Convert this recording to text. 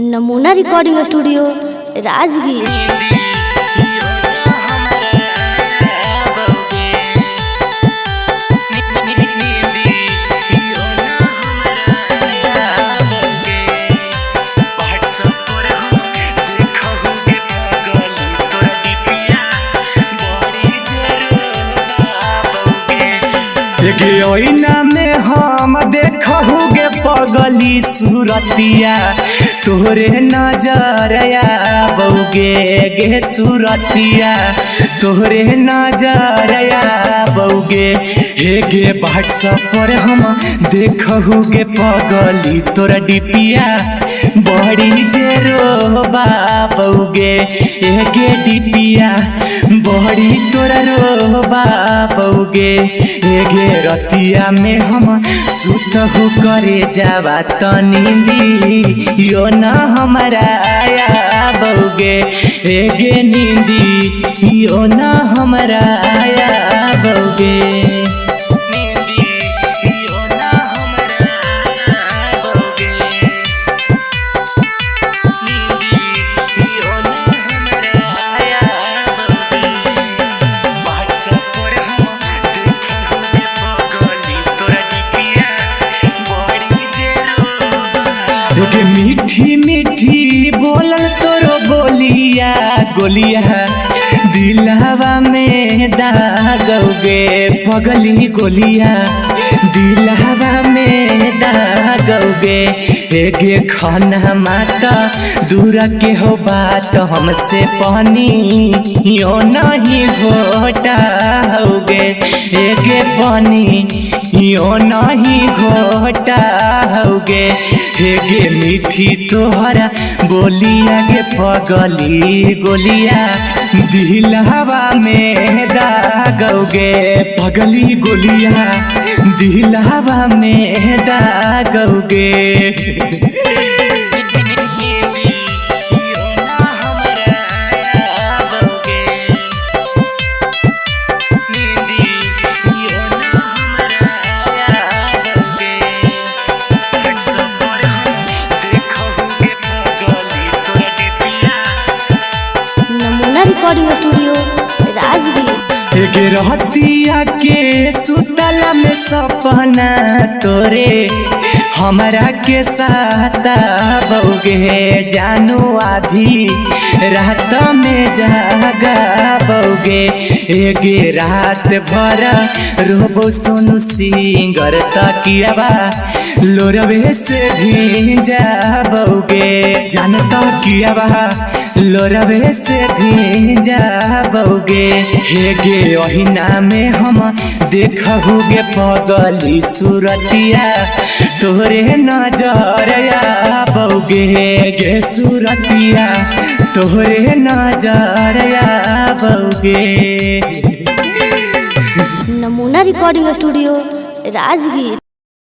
नमूना recording studio Rajgir. ओइना में हम देखहुगे पगली सूरतिया तोरे नजर आबौगे गे सूरतिया तोरे नजर आबौगे हे गे व्हाट्सएप पर हम देखहुगे पगली तोरा डिपिया बड़ी जेरो बाबौगे हे गे डिपिया बड़ी तोरा रो बाबौगे हे गे रतिया में हम सुतहु करे जावा तनी यो न हमारा आया बौगे हे गे नींदी यो न हमारा आया बौगे। मीठी मीठी बोलल तोरो बोलिया गोलिया दिलहवा में दागौगे पगली गोलिया दिलहवा में दागौगे गे खाना माता दूर के हो बात हमसे पानी यो नहीं घोटा होगे गे पानी यो नहीं घोटा होगे गे मीठी तोहरा बोलिया गे पगली गोलिया दिलहवा में दागौगे पगली गोलिया दिलहवा में दागौगे। Recording studio Rajgir. रहतिया के सुतला में सपना तोरे हमरा के साथ बौगे जानू आधी रात में जागा बौगे गे रात भर रोबो सोनू सिंगर तकियाबा लोरवे से भींजा बौगे जानता कियाबा लोरवे से भींजा बौगे गे ओहिना में हम देखहुगे पगली सूरतिया तोरे नजर आबौगे गे सूरतिया तोरे नजर आबौगे। नमूना रिकॉर्डिंग स्टूडियो राजगीर।